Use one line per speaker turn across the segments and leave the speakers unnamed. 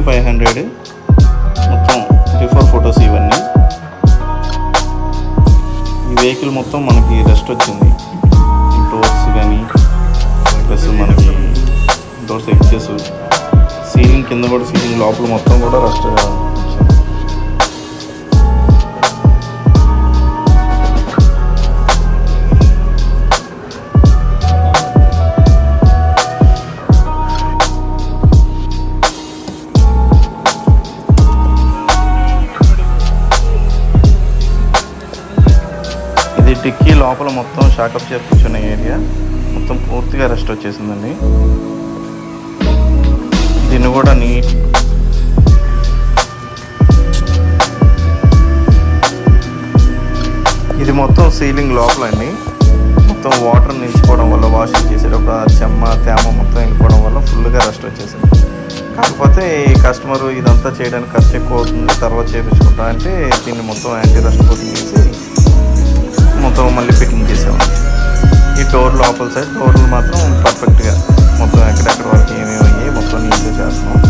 1500 మొత్తం before photos ఇవన్నీ. ఈ వెహికల్ మొత్తం మనకి రెస్ట్ వచ్చింది. డోర్స్ కానీ ప్లస్ మనకి డోర్స్ ఎక్సెస్, సీలింగ్ కింద కూడా, సీలింగ్ లోపల మొత్తం కూడా రెస్ట్ వచ్చింది. ఇది డిక్కీ లోపల మొత్తం షాకప్ చైర్ కూర్చున్న ఏరియా మొత్తం పూర్తిగా రెస్ట్ వచ్చేసిందండి. దీన్ని కూడా నీట్ ఇది మొత్తం సీలింగ్ లోపల అండి. మొత్తం వాటర్ నిలిచిపోవడం వల్ల, వాషింగ్ చేసేటప్పుడు చెమ్మ తేమ మొత్తం వెళ్ళిపోవడం వల్ల ఫుల్గా రెస్ట్ వచ్చేసింది. కాకపోతే ఈ కస్టమరు ఇదంతా చేయడానికి ఖర్చు ఎక్కువ అవుతుంది, తర్వాత చేయించుకుంటా అంటే దీన్ని మొత్తం యాంటీ రెస్ట్ కోటింగ్ చేసి మొత్తం మళ్ళీ ఫిట్టింగ్ చేసాము. ఈ డోర్ లోపల సైడ్ డోర్లు మాత్రం పర్ఫెక్ట్గా మొత్తం ఎక్కడెక్కడ వరకు ఏమేమి అయ్యాయి మొత్తం నీట్గా చేస్తున్నాం.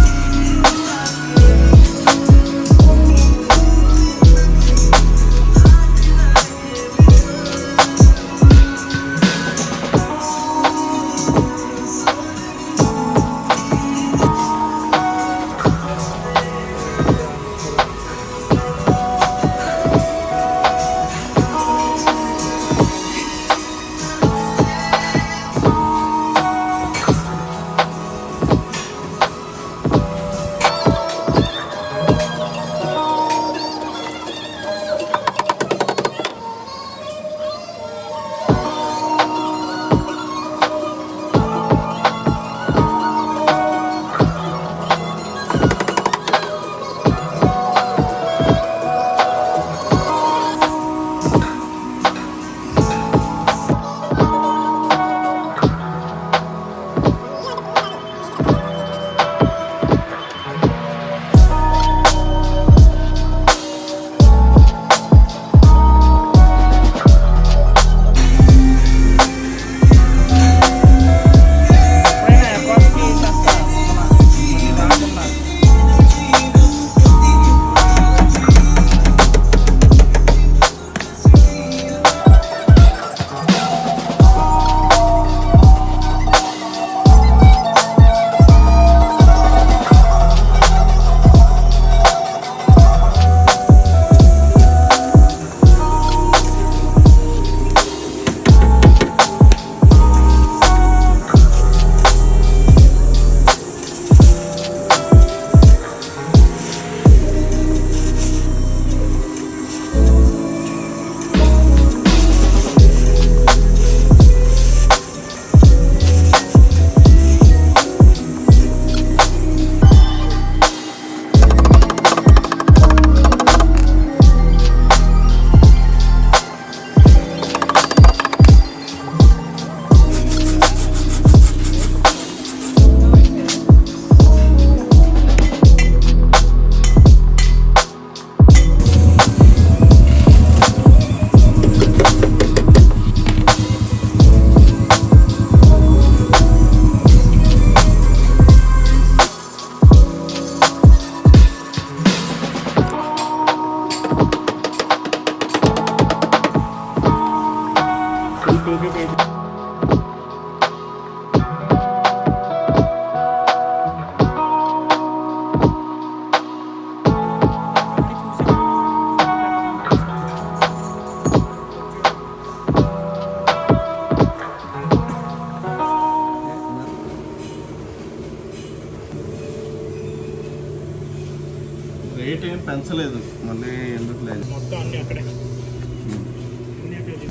రేట్ ఏం పెంచలేదు, మళ్ళీ ఎందుకు లేదు,
మొత్తం అన్నీ అక్కడే,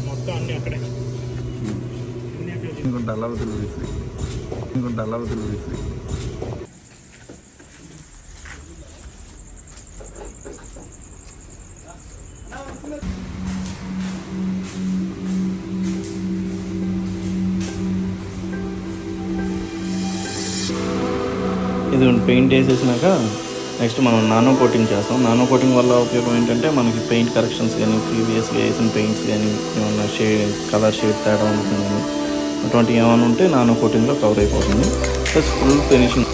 మొత్తం అన్నీ అక్కడే.
ఇంకొంత అల్లవతులు విసిరి, ఇంకొంత అల్లవతులు విసిరి.
ఇది పెయింట్ వేసేసినాక నెక్స్ట్ మనం నానో కోటింగ్ చేస్తాం. నానో కోటింగ్ వల్ల ఉపయోగం ఏంటంటే మనకి పెయింట్ కరెక్షన్స్ కానీ, ప్రీవియస్గా వేసిన పెయింట్స్ కానీ, ఏమన్నా కలర్ షేడ్ తేడా ఉంటుంది కానీ అటువంటి ఏమైనా ఉంటే నానో కోటింగ్లో కవర్ అయిపోతుంది. Plus full finishing